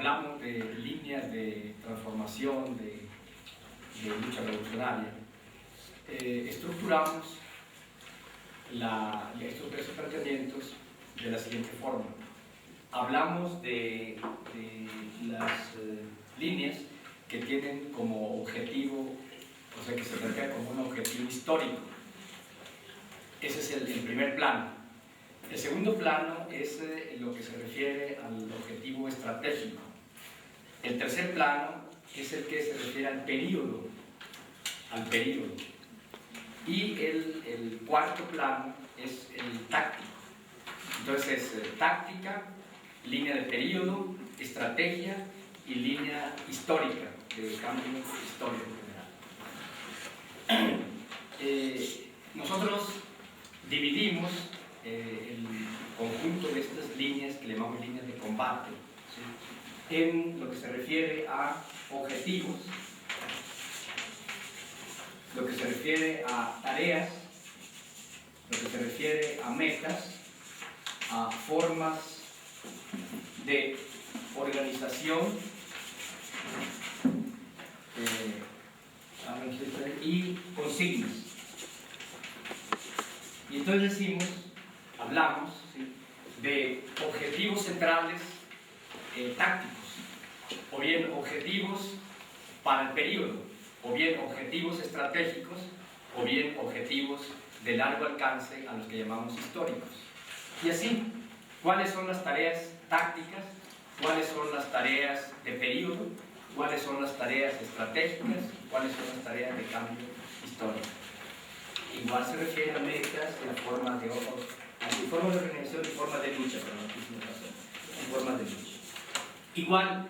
hablamos de líneas de transformación, de lucha revolucionaria, estructuramos estos tres planteamientos de la siguiente forma. Hablamos de las líneas que tienen como objetivo, o sea, que se plantea como un objetivo histórico. Ese es el primer plano. El segundo plano es lo que se refiere al objetivo estratégico. El tercer plano es el que se refiere al periodo. Y el cuarto plano es el táctico. Entonces es táctica, línea de periodo, estrategia y línea histórica, de cambio histórico en general. Nosotros dividimos el conjunto de estas líneas, que le llamamos líneas de combate, ¿sí?, en lo que se refiere a objetivos, lo que se refiere a tareas, lo que se refiere a metas, a formas de organización y consignas. Y entonces hablamos, ¿sí?, de objetivos centrales tácticos, o bien objetivos para el periodo, o bien objetivos estratégicos, o bien objetivos de largo alcance a los que llamamos históricos. Y así, ¿cuáles son las tareas tácticas? ¿Cuáles son las tareas de periodo? ¿Cuáles son las tareas estratégicas? ¿Cuáles son las tareas de cambio histórico? Igual se refiere a metas y a formas de organización y formas de lucha, formas de lucha. Igual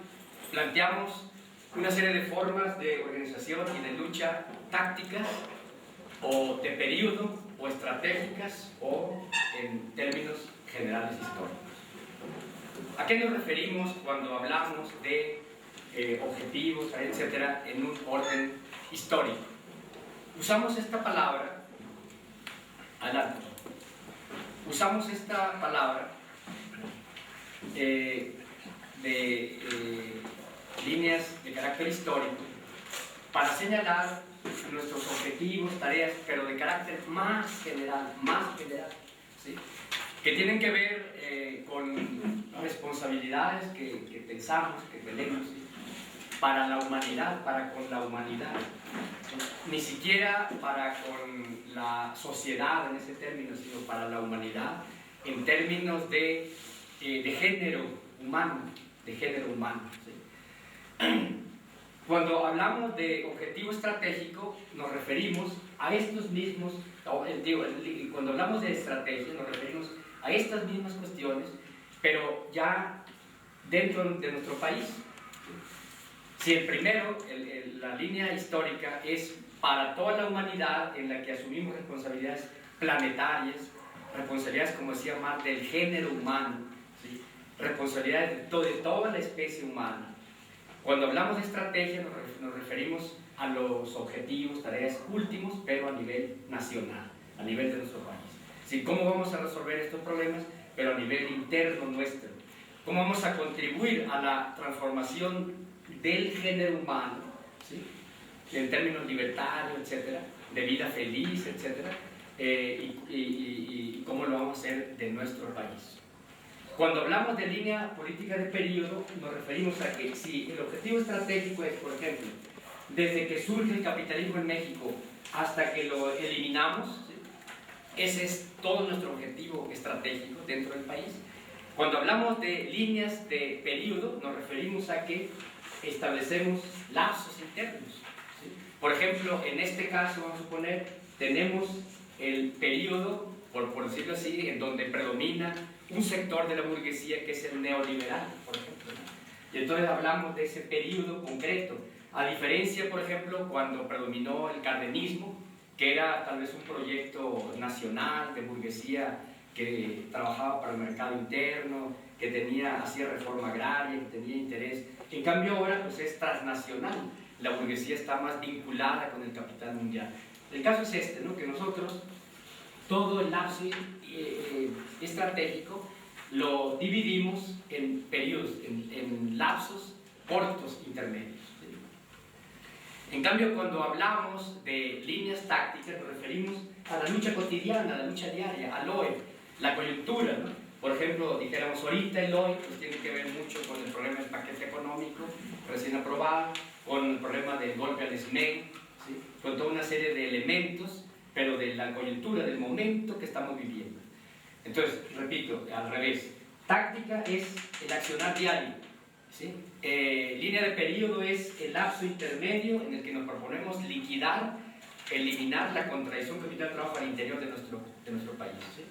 planteamos una serie de formas de organización y de lucha tácticas, o de periodo, o estratégicas, o en términos generales históricos. ¿A qué nos referimos cuando hablamos de objetivos, etcétera, en un orden histórico? Usamos esta palabra, usamos esta palabra de líneas de carácter histórico para señalar nuestros objetivos, tareas, pero de carácter más general, ¿sí?, que tienen que ver con responsabilidades que pensamos, que tenemos, ¿sí?, para la humanidad, para con la humanidad, ni siquiera para con la sociedad en ese término, sino para la humanidad en términos de género humano, ¿sí? Cuando hablamos de objetivo estratégico, nos referimos a estos mismos, cuando hablamos de estrategia, nos referimos a estas mismas cuestiones, pero ya dentro de nuestro país. Si el primero, la línea histórica, es para toda la humanidad, en la que asumimos responsabilidades planetarias, responsabilidades, como decía Marx, del género humano, ¿sí?, responsabilidades de toda la especie humana. Cuando hablamos de estrategia nos referimos a los objetivos, tareas últimos, pero a nivel nacional, a nivel de nuestro país. ¿Sí? ¿Cómo vamos a resolver estos problemas, pero a nivel interno nuestro? ¿Cómo vamos a contribuir a la transformación del género humano, ¿sí?, en términos libertarios, etcétera, de vida feliz, etcétera, y cómo lo vamos a hacer de nuestro país? Cuando hablamos de línea política de periodo, nos referimos a que si el objetivo estratégico es, por ejemplo, desde que surge el capitalismo en México hasta que lo eliminamos, ¿sí?, ese es todo nuestro objetivo estratégico dentro del país. Cuando hablamos de líneas de periodo, nos referimos a que establecemos lapsos internos, ¿sí? Por ejemplo, en este caso, vamos a suponer, tenemos el periodo, por decirlo así, en donde predomina un sector de la burguesía que es el neoliberal, por ejemplo, ¿no? Y entonces hablamos de ese periodo concreto, a diferencia, por ejemplo, cuando predominó el cardenismo, que era tal vez un proyecto nacional de burguesía que trabajaba para el mercado interno, que hacía reforma agraria, que tenía interés. En cambio ahora pues es transnacional, la burguesía está más vinculada con el capital mundial. El caso es este, ¿no?, que nosotros todo el lapso estratégico lo dividimos en periodos, en lapsos cortos intermedios. En cambio, cuando hablamos de líneas tácticas, nos referimos a la lucha cotidiana, a la lucha diaria, al hoy, la coyuntura, ¿no? Por ejemplo, dijéramos ahorita el hoy, pues tiene que ver mucho con el problema del paquete económico recién aprobado, con el problema del golpe al SME, ¿sí? Con toda una serie de elementos, pero de la coyuntura, del momento que estamos viviendo. Entonces, repito, al revés, táctica es el accionar diario, ¿sí? Línea de periodo es el lapso intermedio en el que nos proponemos liquidar, eliminar la contradicción capital-trabajo al interior de nuestro país, ¿sí?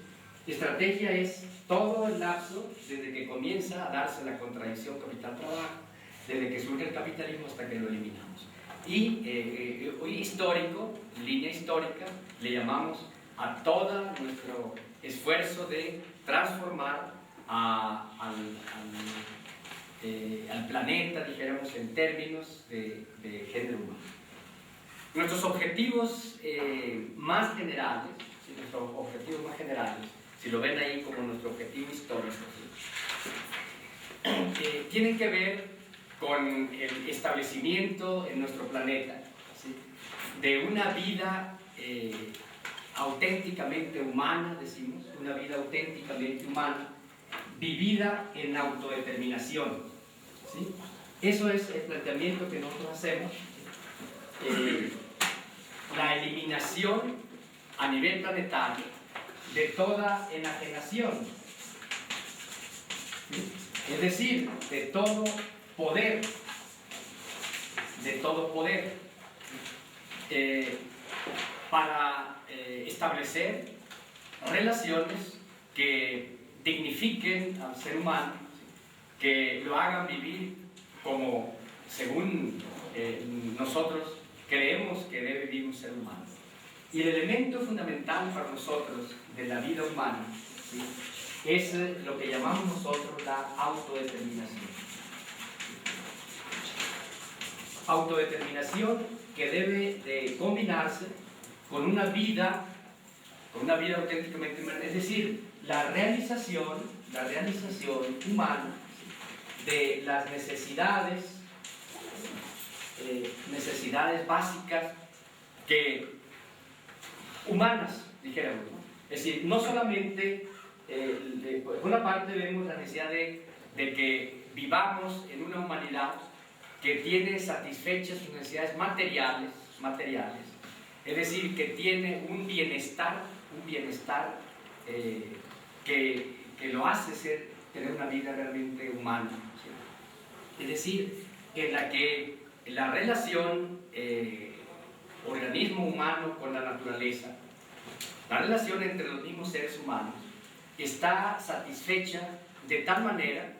Estrategia es todo el lapso desde que comienza a darse la contradicción capital-trabajo, desde que surge el capitalismo hasta que lo eliminamos. Y hoy histórico, línea histórica, le llamamos a todo nuestro esfuerzo de transformar al planeta, dijéramos, en términos de género humano. Nuestros objetivos más generales, si lo ven ahí como nuestro objetivo histórico, tienen que ver con el establecimiento en nuestro planeta, ¿sí? De una vida auténticamente humana, decimos, una vida auténticamente humana, vivida en autodeterminación, ¿sí? Eso es el planteamiento que nosotros hacemos, la eliminación a nivel planetario de toda enajenación, ¿sí? Es decir, de todo poder, para establecer relaciones que dignifiquen al ser humano, que lo hagan vivir como según nosotros creemos que debe vivir un ser humano. Y el elemento fundamental para nosotros de la vida humana, ¿sí?, es lo que llamamos nosotros la autodeterminación. Autodeterminación que debe de combinarse con una vida auténticamente humana, es decir, la realización humana de las necesidades básicas humanas, dijéramos, ¿no? Es decir, no solamente, por una parte vemos la necesidad de que vivamos en una humanidad que tiene satisfechas sus necesidades materiales, es decir, que tiene un bienestar que lo hace tener una vida realmente humana, ¿sí? Es decir, en la que la relación organismo humano con la naturaleza, la relación entre los mismos seres humanos, está satisfecha de tal manera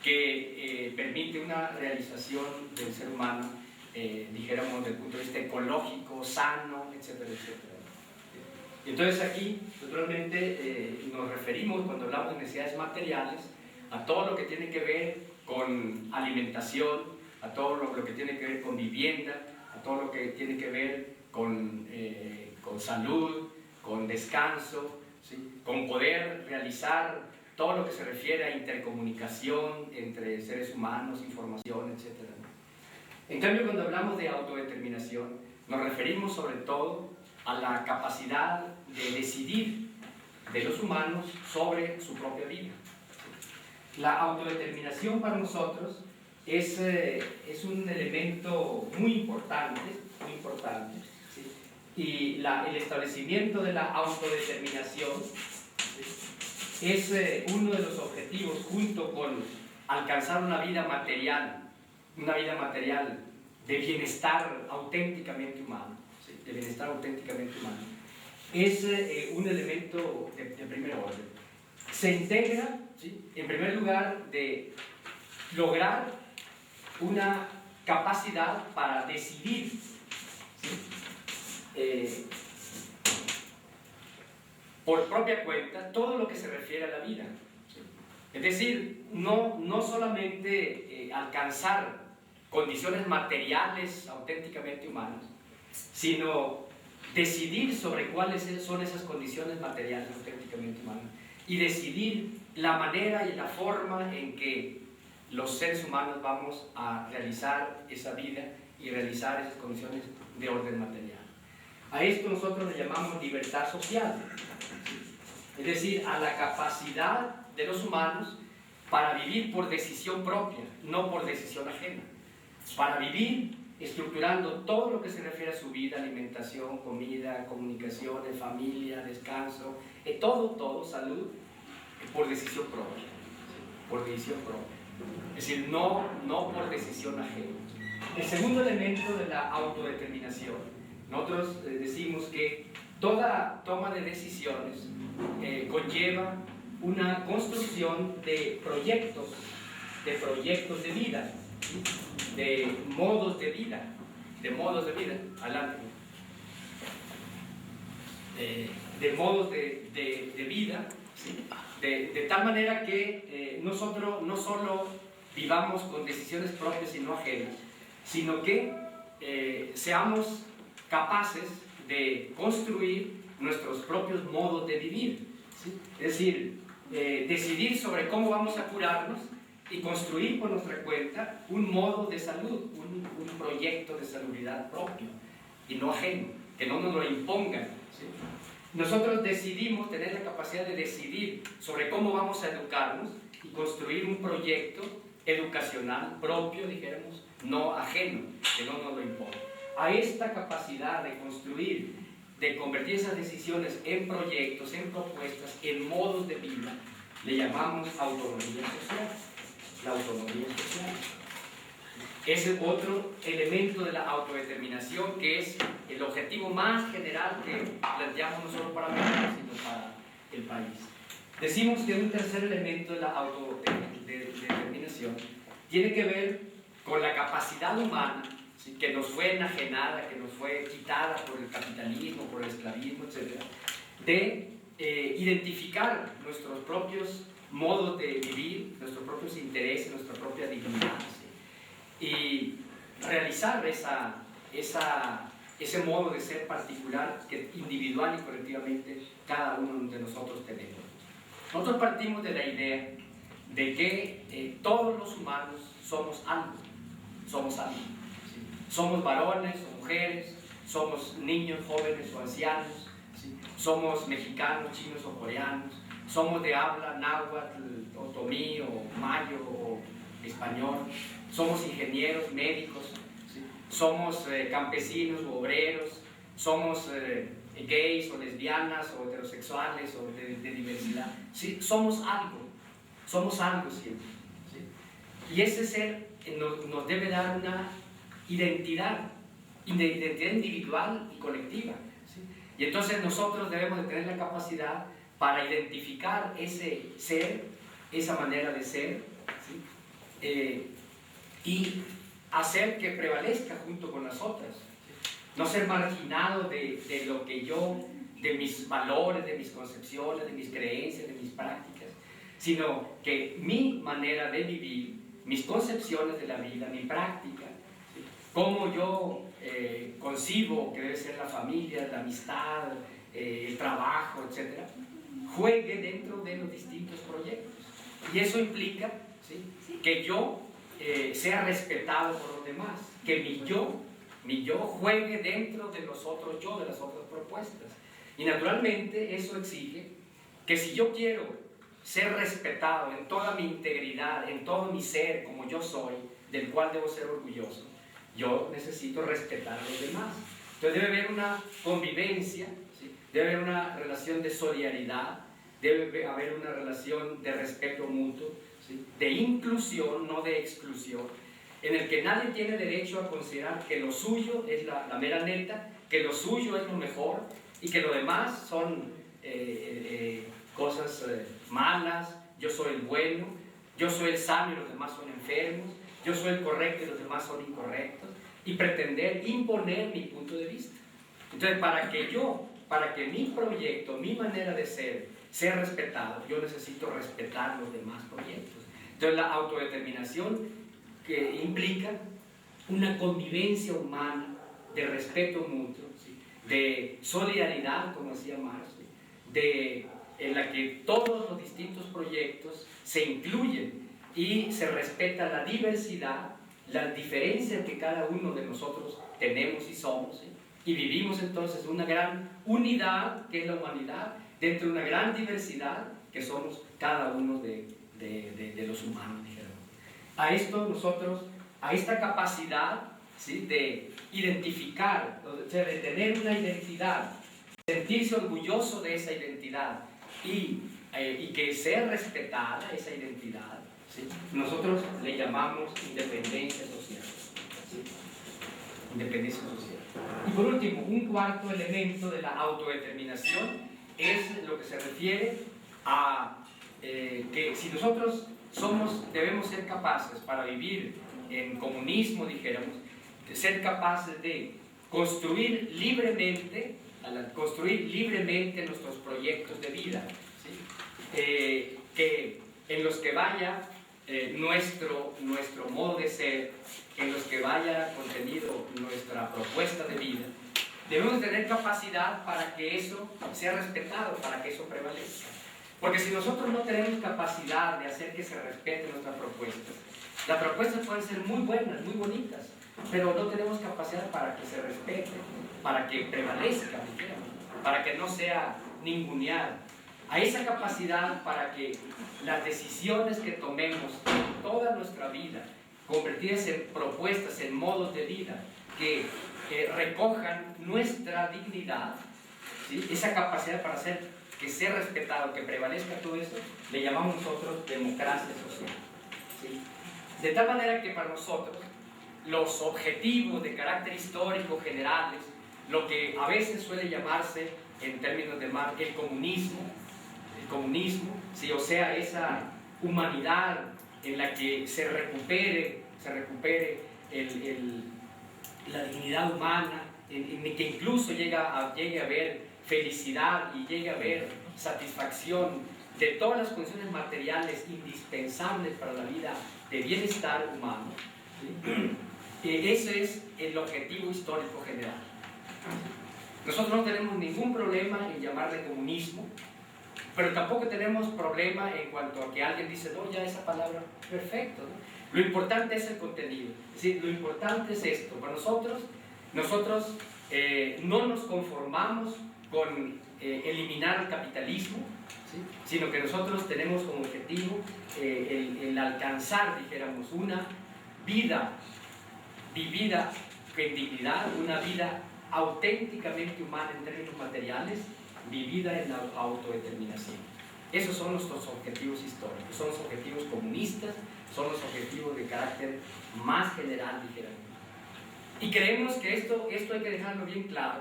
que permite una realización del ser humano, dijéramos, desde el punto de vista ecológico, sano, etcétera, etcétera. Entonces aquí, naturalmente, nos referimos, cuando hablamos de necesidades materiales, a todo lo que tiene que ver con alimentación, a todo lo que tiene que ver con vivienda, a todo lo que tiene que ver con salud, con descanso, ¿sí?, con poder realizar todo lo que se refiere a intercomunicación entre seres humanos, información, etc. En cambio, cuando hablamos de autodeterminación, nos referimos sobre todo a la capacidad de decidir de los humanos sobre su propia vida. La autodeterminación para nosotros es un elemento muy importante, ¿sí? Y el establecimiento de la autodeterminación, ¿sí?, es uno de los objetivos, junto con alcanzar una vida material de bienestar auténticamente humano, ¿sí?, es un elemento de primer orden. Se integra, ¿sí?, en primer lugar, de lograr una capacidad para decidir, ¿sí?, por propia cuenta todo lo que se refiere a la vida, ¿sí? Es decir, no solamente alcanzar condiciones materiales auténticamente humanas, sino decidir sobre cuáles son esas condiciones materiales auténticamente humanas. y decidir la manera y la forma en que los seres humanos vamos a realizar esa vida y realizar esas condiciones de orden material. A esto nosotros le llamamos libertad social, es decir, a la capacidad de los humanos para vivir por decisión propia, no por decisión ajena, para vivir estructurando todo lo que se refiere a su vida, alimentación, comida, comunicaciones, familia, descanso, todo, salud, por decisión propia, por decisión propia. Es decir, no por decisión ajena. El segundo elemento de la autodeterminación, nosotros decimos que toda toma de decisiones conlleva una construcción de proyectos de vida, de modos de vida, adelante, de modos de vida, ¿sí? De tal manera que nosotros no solo vivamos con decisiones propias y no ajenas, sino que seamos capaces de construir nuestros propios modos de vivir, ¿sí? Es decir, decidir sobre cómo vamos a curarnos y construir por nuestra cuenta un modo de salud, un proyecto de salubridad propio y no ajeno, que no nos lo impongan, ¿sí? Nosotros decidimos, tener la capacidad de decidir sobre cómo vamos a educarnos y construir un proyecto educacional propio, dijéramos, no ajeno, que no nos lo impone. A esta capacidad de construir, de convertir esas decisiones en proyectos, en propuestas, en modos de vida, le llamamos autonomía social. La autonomía social. Ese es otro elemento de la autodeterminación, que es el objetivo más general que planteamos no solo para México, sino para el país. Decimos que un tercer elemento de la autodeterminación tiene que ver con la capacidad humana, ¿sí? Que nos fue enajenada, que nos fue quitada por el capitalismo, por el esclavismo, etc., de identificar nuestros propios modos de vivir, nuestros propios intereses, nuestra propia dignidad, ¿sí? Y realizar ese modo de ser particular que individual y colectivamente cada uno de nosotros tenemos. Nosotros partimos de la idea de que todos los humanos somos algo, ¿sí? Somos varones o mujeres, somos niños, jóvenes o ancianos, ¿sí? Somos mexicanos, chinos o coreanos, somos de habla náhuatl, otomí o mayo o español, somos ingenieros, médicos, ¿sí? Somos campesinos o obreros, somos gays o lesbianas o heterosexuales o de diversidad, ¿sí? Somos algo siempre, ¿sí? Y ese ser nos debe dar una identidad individual y colectiva, ¿sí? Y entonces nosotros debemos de tener la capacidad para identificar ese ser, esa manera de ser, ¿sí? Y hacer que prevalezca junto con las otras, ¿sí? No ser marginado de lo que yo, de mis valores, de mis concepciones, de mis creencias, de mis prácticas, sino que mi manera de vivir, mis concepciones de la vida, mi práctica, ¿sí? Cómo yo concibo que debe ser la familia, la amistad, el trabajo, etc., juegue dentro de los distintos proyectos. Y eso implica, ¿sí?, que yo sea respetado por los demás, que mi yo juegue dentro de los otros yo, de las otras propuestas. Y naturalmente eso exige que si yo quiero ser respetado en toda mi integridad, en todo mi ser como yo soy, del cual debo ser orgulloso, yo necesito respetar a los demás. Entonces debe haber una convivencia, ¿sí?, debe haber una relación de solidaridad, debe haber una relación de respeto mutuo, ¿sí?, de inclusión, no de exclusión, en el que nadie tiene derecho a considerar que lo suyo es la mera neta, que lo suyo es lo mejor y que lo demás son cosas malas. Yo soy el bueno, yo soy el sano y los demás son enfermos, yo soy el correcto y los demás son incorrectos, y pretender imponer mi punto de vista. Entonces, para que mi proyecto, mi manera de ser, sea respetado, yo necesito respetar los demás proyectos. Entonces, la autodeterminación que implica una convivencia humana de respeto mutuo, ¿sí?, de solidaridad, como decía Marx, ¿sí?, de en la que todos los distintos proyectos se incluyen y se respeta la diversidad, las diferencias que cada uno de nosotros tenemos y somos, ¿sí? Y vivimos entonces una gran unidad que es la humanidad dentro de una gran diversidad que somos cada uno de los humanos, dijéramos. A esto nosotros, a esta capacidad, ¿sí?, de identificar, o sea, de tener una identidad, sentirse orgulloso de esa identidad y que sea respetada esa identidad, ¿sí?, nosotros le llamamos independencia social, ¿sí? Independencia social. Y por último, un cuarto elemento de la autodeterminación es lo que se refiere a que si nosotros debemos ser capaces para vivir en comunismo, dijéramos, de ser capaces de construir libremente nuestros proyectos de vida, ¿sí? En los que vaya nuestro modo de ser, en los que vaya contenido nuestra propuesta de vida. Debemos tener capacidad para que eso sea respetado, para que eso prevalezca. Porque si nosotros no tenemos capacidad de hacer que se respeten nuestras propuestas, las propuestas pueden ser muy buenas, muy bonitas, pero no tenemos capacidad para que se respete, para que prevalezca, para que no sea ninguneada. A esa capacidad para que las decisiones que tomemos en toda nuestra vida, convertidas en propuestas, en modos de vida, que recojan nuestra dignidad, ¿sí?, esa capacidad para hacer que sea respetado, que prevalezca todo eso, le llamamos nosotros democracia social, ¿sí? De tal manera que para nosotros los objetivos de carácter histórico generales, lo que a veces suele llamarse en términos de Marx el comunismo, ¿sí?, o sea, esa humanidad en la que se recupere la dignidad humana, en que incluso llegue a haber felicidad y llegue a haber satisfacción de todas las condiciones materiales indispensables para la vida de bienestar humano, ¿sí? Ese es el objetivo histórico general. Nosotros no tenemos ningún problema en llamarle comunismo, pero tampoco tenemos problema en cuanto a que alguien dice, no, ya esa palabra, perfecto, ¿no? Lo importante es el contenido, es decir, lo importante es esto. Para nosotros no nos conformamos con eliminar el capitalismo, ¿sí?, sino que nosotros tenemos como objetivo el alcanzar, dijéramos, una vida vivida en dignidad, una vida auténticamente humana en términos materiales, vivida en la autodeterminación. Esos son nuestros objetivos históricos, son los objetivos comunistas, son los objetivos de carácter más general, dijéramos. Y creemos que esto hay que dejarlo bien claro,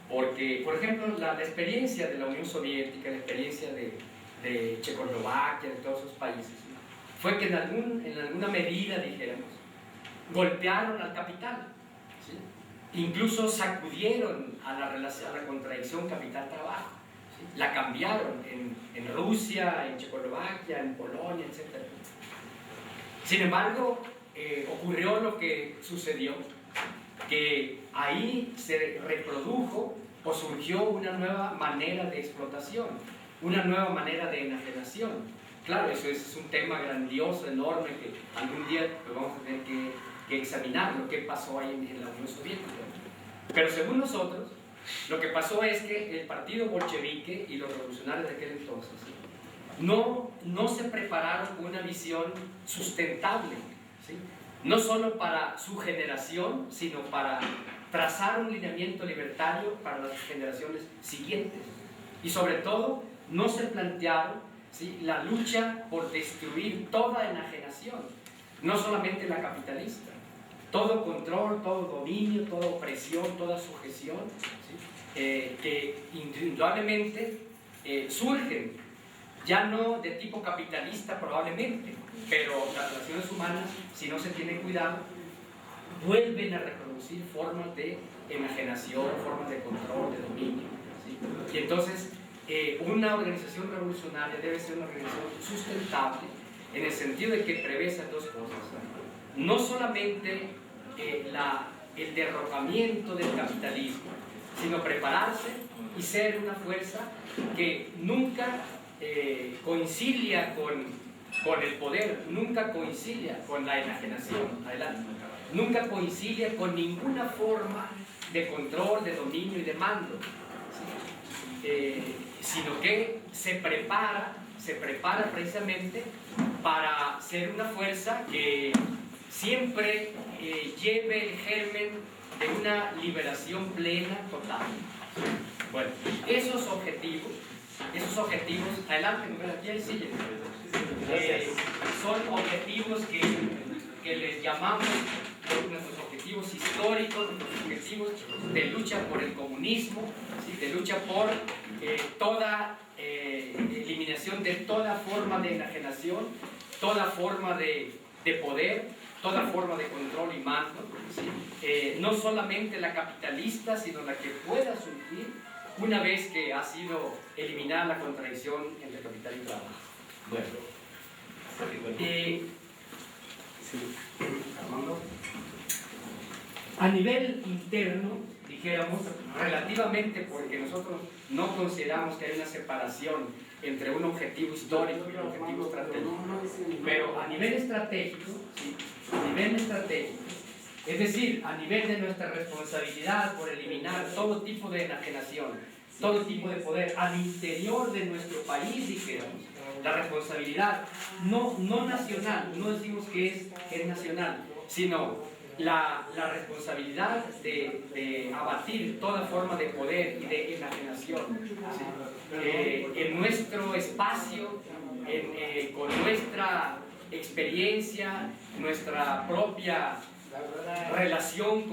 porque, por ejemplo, la experiencia de la Unión Soviética, la experiencia de Checoslovaquia, de todos esos países, ¿no?, fue que en alguna medida, dijéramos, golpearon al capital, ¿sí?, incluso sacudieron a la contradicción capital-trabajo, ¿sí?, la cambiaron en Rusia, en Checoslovaquia, en Polonia, etc. Sin embargo, ocurrió lo que sucedió, que ahí se reprodujo o surgió una nueva manera de explotación, una nueva manera de enajenación. Claro, eso es un tema grandioso, enorme, que algún día lo vamos a tener que examinar, lo que pasó ahí en la Unión Soviética. Pero según nosotros, lo que pasó es que el partido bolchevique y los revolucionarios de aquel entonces no se prepararon con una visión sustentable, ¿sí?, no solo para su generación, sino para trazar un lineamiento libertario para las generaciones siguientes. Y sobre todo, no se plantearon, ¿sí?, la lucha por destruir toda enajenación, no solamente la capitalista, todo control, todo dominio, toda opresión, toda sujeción, ¿sí?, que indudablemente surgen, ya no de tipo capitalista probablemente, pero las relaciones humanas, si no se tiene cuidado, vuelven a reproducir formas de enajenación, formas de control, de dominio, ¿sí? Y entonces, una organización revolucionaria debe ser una organización sustentable en el sentido de que prevé esas dos cosas, ¿no? No solamente el derrocamiento del capitalismo, sino prepararse y ser una fuerza que nunca coincidia con el poder, nunca coincidia con la enajenación, adelante, nunca coincidia con ninguna forma de control, de dominio y de mando, ¿sí? Sino que se prepara precisamente para ser una fuerza que siempre lleve el germen de una liberación plena, total. Bueno, esos objetivos, adelante, aquí hay sillas, son objetivos que les llamamos nuestros objetivos históricos, nuestros objetivos de lucha por el comunismo, ¿sí? De lucha por toda eliminación de toda forma de enajenación, toda forma de poder, toda forma de control y mando, ¿sí? No solamente la capitalista, sino la que pueda surgir una vez que ha sido eliminada la contradicción entre capital y trabajo. Bueno, a nivel interno, dijéramos, relativamente, porque nosotros no consideramos que hay una separación entre un objetivo histórico y un objetivo estratégico, pero a nivel estratégico, ¿sí? A nivel estratégico, es decir, a nivel de nuestra responsabilidad por eliminar todo tipo de enajenación, todo tipo de poder al interior de nuestro país, dijéramos, la responsabilidad no nacional, no decimos que es nacional, sino la responsabilidad de abatir toda forma de poder y de enajenación, ¿sí? En nuestro espacio, con nuestra experiencia, nuestra propia relación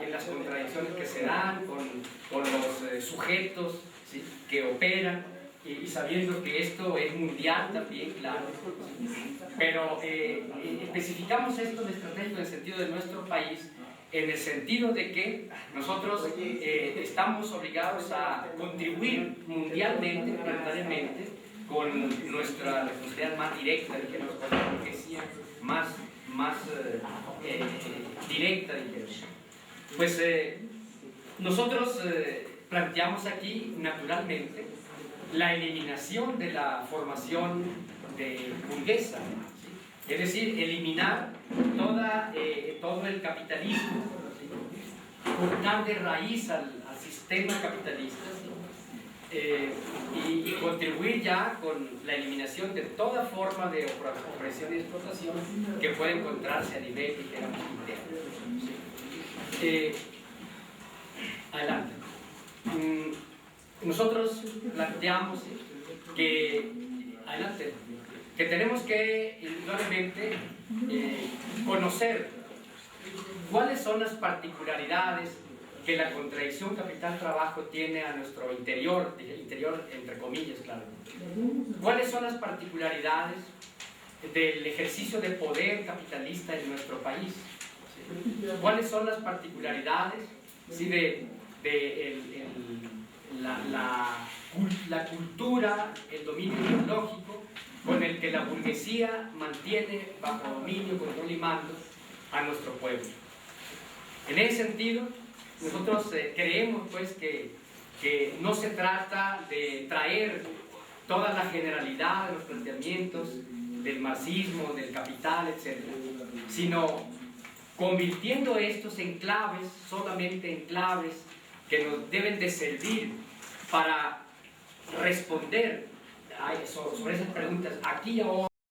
en las contradicciones que se dan con los sujetos, ¿sí? Que operan, y sabiendo que esto es mundial también, claro, pero especificamos esto de estratégico en el sentido de nuestro país, en el sentido de que nosotros estamos obligados a contribuir mundialmente, planetariamente, con nuestra responsabilidad más directa, digamos, con la burguesía más directa, digamos. Pues nosotros planteamos aquí, naturalmente, la eliminación de la formación burguesa, ¿sí? Es decir, eliminar todo el capitalismo, ¿sí? Cortar de raíz al sistema capitalista, ¿sí? Y contribuir ya con la eliminación de toda forma de opresión y explotación que puede encontrarse a nivel, digamos, interno, ¿sí? Adelante. Nosotros planteamos que tenemos que indudablemente conocer cuáles son las particularidades que la contradicción capital-trabajo tiene a nuestro interior entre comillas, claro. ¿Cuáles son las particularidades del ejercicio de poder capitalista en nuestro país? ¿Sí? ¿Cuáles son las particularidades, ¿sí? La cultura, el dominio ideológico con el que la burguesía mantiene bajo dominio, control y mando a nuestro pueblo? En ese sentido, nosotros creemos pues que no se trata de traer toda la generalidad de los planteamientos del marxismo, del capital, etc., sino convirtiendo estos en claves, solamente en claves que nos deben de servir para responder sobre esas preguntas aquí y ahora.